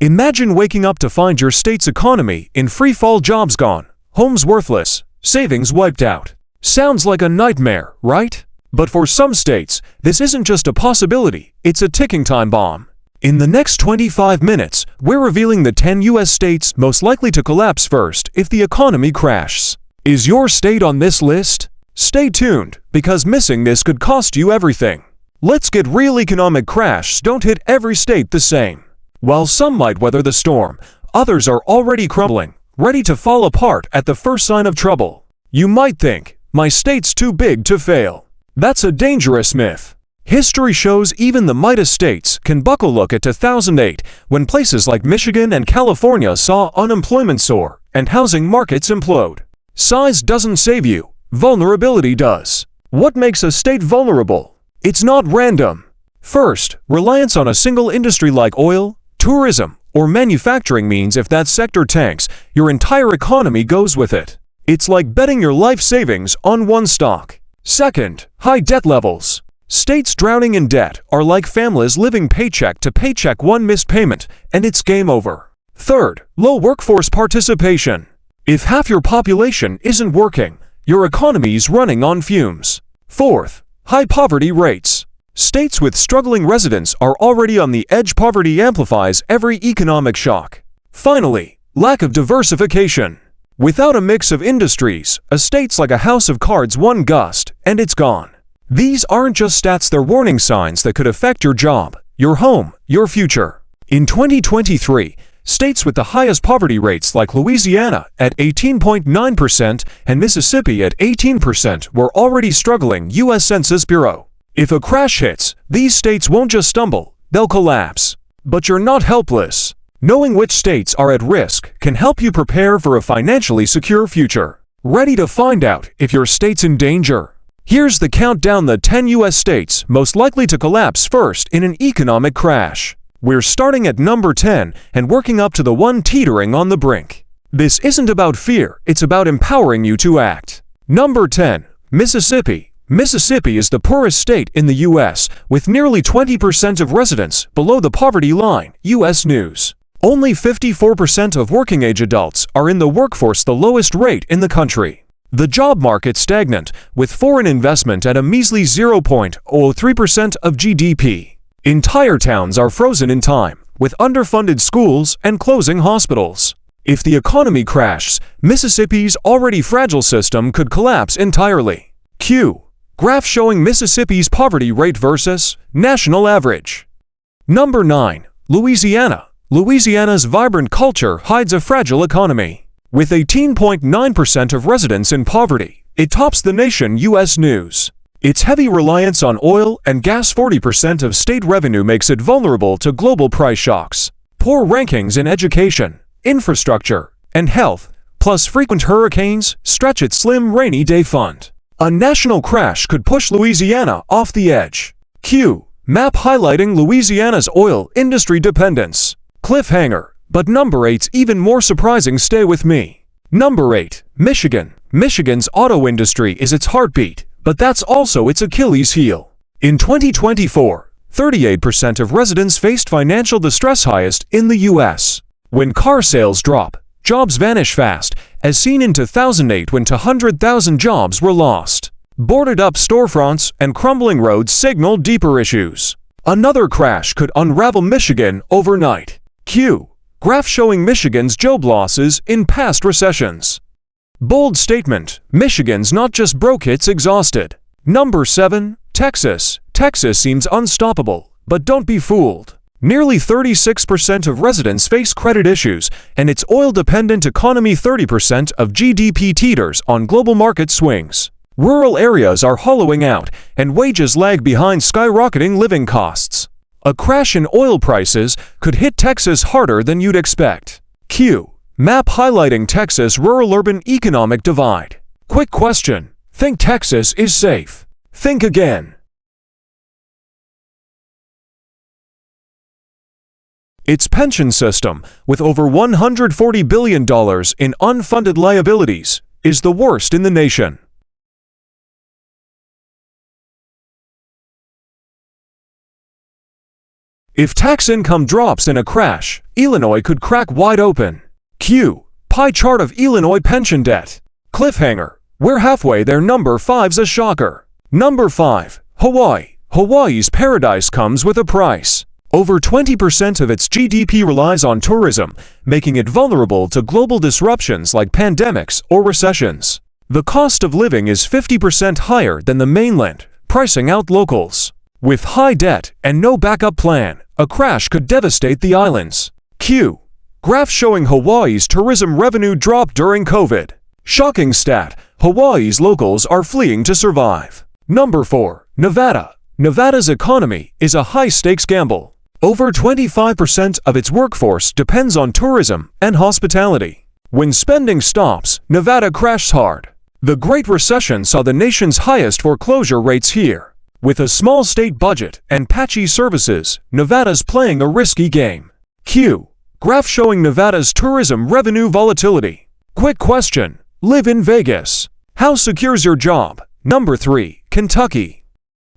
Imagine waking up to find your state's economy in free fall, jobs gone, homes worthless, savings wiped out. Sounds like a nightmare, right? But for some states, this isn't just a possibility, it's a ticking time bomb. In the next 25 minutes, we're revealing the 10 U.S. states most likely to collapse first if the economy crashes. Is your state on this list? Stay tuned, because missing this could cost you everything. Let's get real. Economic crashes don't hit every state the same. While some might weather the storm, others are already crumbling, ready to fall apart at the first sign of trouble. You might think, my state's too big to fail. That's a dangerous myth. History shows even the mightiest states can buckle. Look at 2008, when places like Michigan and California saw unemployment soar and housing markets implode. Size doesn't save you, vulnerability does. What makes a state vulnerable? It's not random. First, reliance on a single industry like oil, tourism, or manufacturing means if that sector tanks, your entire economy goes with it. It's like betting your life savings on one stock. Second, high debt levels. States drowning in debt are like families living paycheck to paycheck. One missed payment, and it's game over. Third, low workforce participation. If half your population isn't working, your economy's running on fumes. Fourth, high poverty rates. States with struggling residents are already on the edge. Poverty amplifies every economic shock. Finally, lack of diversification. Without a mix of industries, a state's like a house of cards. One gust, and it's gone. These aren't just stats, they're warning signs that could affect your job, your home, your future. In 2023, states with the highest poverty rates like Louisiana at 18.9% and Mississippi at 18% were already struggling. U.S. Census Bureau. If a crash hits, these states won't just stumble, they'll collapse. But you're not helpless. Knowing which states are at risk can help you prepare for a financially secure future. Ready to find out if your state's in danger? Here's the countdown: the 10 U.S. states most likely to collapse first in an economic crash. We're starting at number 10 and working up to the one teetering on the brink. This isn't about fear, it's about empowering you to act. Number 10, Mississippi. Mississippi is the poorest state in the U.S., with nearly 20% of residents below the poverty line. U.S. News. Only 54% of working-age adults are in the workforce, the lowest rate in the country. The job market stagnant, with foreign investment at a measly 0.03% of GDP. Entire towns are frozen in time, with underfunded schools and closing hospitals. If the economy crashes, Mississippi's already fragile system could collapse entirely. Q. Graph showing Mississippi's poverty rate versus national average. Number 9. Louisiana. Louisiana's vibrant culture hides a fragile economy. With 18.9% of residents in poverty, it tops the nation. U.S. News. Its heavy reliance on oil and gas, 40% of state revenue, makes it vulnerable to global price shocks. Poor rankings in education, infrastructure, and health, plus frequent hurricanes, stretch its slim rainy day fund. A national crash could push Louisiana off the edge. Q. Map highlighting Louisiana's oil industry dependence. Cliffhanger. But number 8's even more surprising. Stay with me. Number 8. Michigan. Michigan's auto industry is its heartbeat, but that's also its Achilles heel. In 2024, 38% of residents faced financial distress, highest in the U.S. When car sales drop, jobs vanish fast, as seen in 2008 when 200,000 jobs were lost. Boarded up storefronts and crumbling roads signal deeper issues. Another crash could unravel Michigan overnight. Q. Graph showing Michigan's job losses in past recessions. Bold statement: Michigan's not just broke, it's exhausted. Number 7. Texas. Texas seems unstoppable, but don't be fooled. Nearly 36% of residents face credit issues, and its oil-dependent economy, 30% of GDP, teeters on global market swings. Rural areas are hollowing out, and wages lag behind skyrocketing living costs. A crash in oil prices could hit Texas harder than you'd expect. Q. Map highlighting Texas rural-urban economic divide. Quick question: think Texas is safe? Think again. Its pension system, with over $140 billion in unfunded liabilities, is the worst in the nation. If tax income drops in a crash, Illinois could crack wide open. Q. Pie chart of Illinois pension debt. Cliffhanger. We're halfway there. Number 5's a shocker. Number 5. Hawaii. Hawaii's paradise comes with a price. Over 20% of its GDP relies on tourism, making it vulnerable to global disruptions like pandemics or recessions. The cost of living is 50% higher than the mainland, pricing out locals. With high debt and no backup plan, a crash could devastate the islands. Q. Graph showing Hawaii's tourism revenue drop during COVID. Shocking stat, Hawaii's locals are fleeing to survive. Number 4. Nevada. Nevada's economy is a high-stakes gamble. Over 25% of its workforce depends on tourism and hospitality. When spending stops, Nevada crashes hard. The Great Recession saw the nation's highest foreclosure rates here. With a small state budget and patchy services, Nevada's playing a risky game. Q. Graph showing Nevada's tourism revenue volatility. Quick question. Live in Vegas. How secure's your job? Number 3. Kentucky.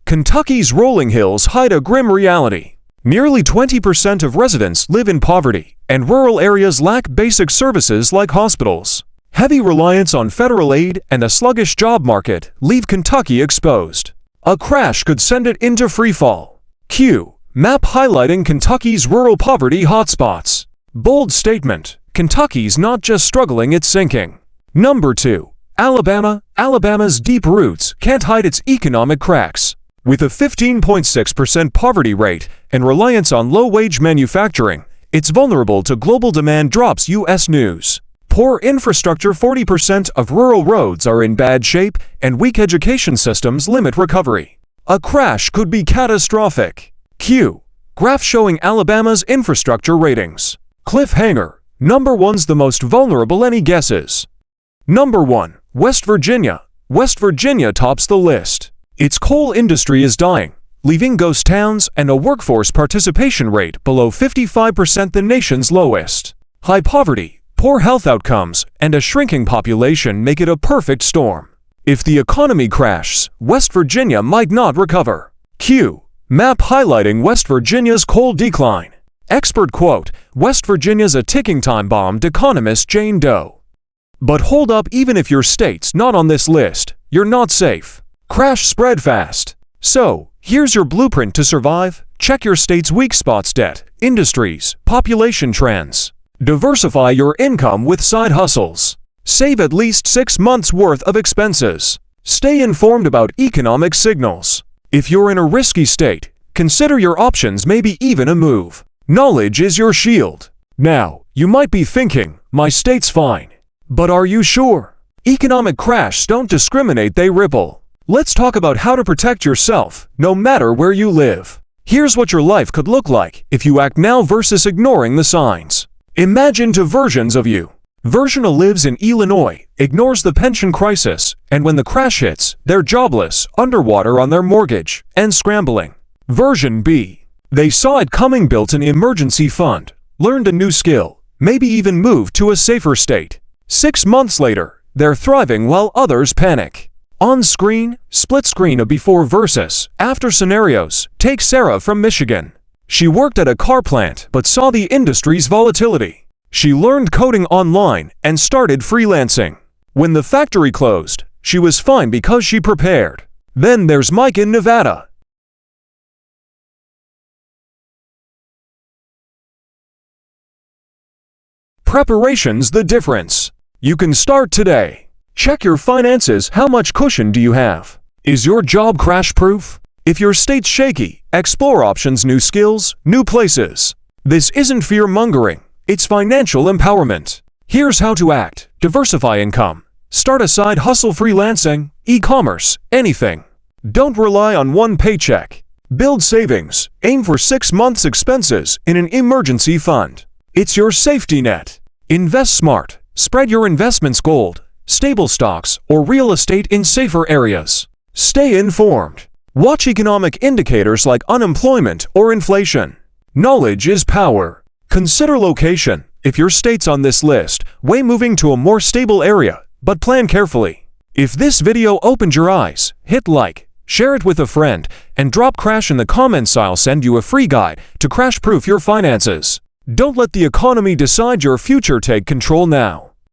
Kentucky's rolling hills hide a grim reality. Nearly 20% of residents live in poverty, and rural areas lack basic services like hospitals. Heavy reliance on federal aid and a sluggish job market leave Kentucky exposed. A crash could send it into freefall. Q. Map highlighting Kentucky's rural poverty hotspots. Bold statement. Kentucky's not just struggling, it's sinking. Number 2. Alabama. Alabama's deep roots can't hide its economic cracks. With a 15.6% poverty rate and reliance on low-wage manufacturing, it's vulnerable to global demand drops. U.S. News. Poor infrastructure. 40% of rural roads are in bad shape, and weak education systems limit recovery. A crash could be catastrophic. Q. Graph showing Alabama's infrastructure ratings. Cliffhanger. Number 1's the most vulnerable. Any guesses? Number 1. West Virginia. West Virginia tops the list. Its coal industry is dying, leaving ghost towns and a workforce participation rate below 55%, the nation's lowest. High poverty, poor health outcomes, and a shrinking population make it a perfect storm. If the economy crashes, West Virginia might not recover. Q. Map highlighting West Virginia's coal decline. Expert quote, West Virginia's a ticking time bomb. Economist Jane Doe. But hold up, even if your state's not on this list, you're not safe. Crash spread fast. So, here's your blueprint to survive. Check your state's weak spots: debt, industries, population trends. Diversify your income with side hustles. Save at least 6 months' worth of expenses. Stay informed about economic signals. If you're in a risky state, consider your options, maybe even a move. Knowledge is your shield. Now, you might be thinking, my state's fine. But are you sure? Economic crashes don't discriminate, they ripple. Let's talk about how to protect yourself, no matter where you live. Here's what your life could look like if you act now versus ignoring the signs. Imagine 2 versions of you. Version A lives in Illinois, ignores the pension crisis, and when the crash hits, they're jobless, underwater on their mortgage, and scrambling. Version B. They saw it coming, built an emergency fund, learned a new skill, maybe even moved to a safer state. 6 months later, they're thriving while others panic. On screen, split screen of before versus after scenarios. Take Sarah from Michigan. She worked at a car plant but saw the industry's volatility. She learned coding online and started freelancing. When the factory closed, she was fine because she prepared. Then there's Mike in Nevada. Preparation's the difference. You can start today. Check your finances. How much cushion do you have? Is your job crash-proof? If your state's shaky, explore options, new skills, new places. This isn't fear-mongering, it's financial empowerment. Here's how to act. Diversify income. Start a side hustle: freelancing, e-commerce, anything. Don't rely on one paycheck. Build savings. Aim for 6 months' expenses in an emergency fund. It's your safety net. Invest smart. Spread your investments: gold, stable stocks, or real estate in safer areas. Stay informed. Watch economic indicators like unemployment or inflation. Knowledge is power. Consider location. If your state's on this list, weigh moving to a more stable area, but plan carefully. If this video opened your eyes, hit like, share it with a friend, and drop crash in the comments. I'll send you a free guide to crash-proof your finances. Don't let the economy decide your future. Take control now.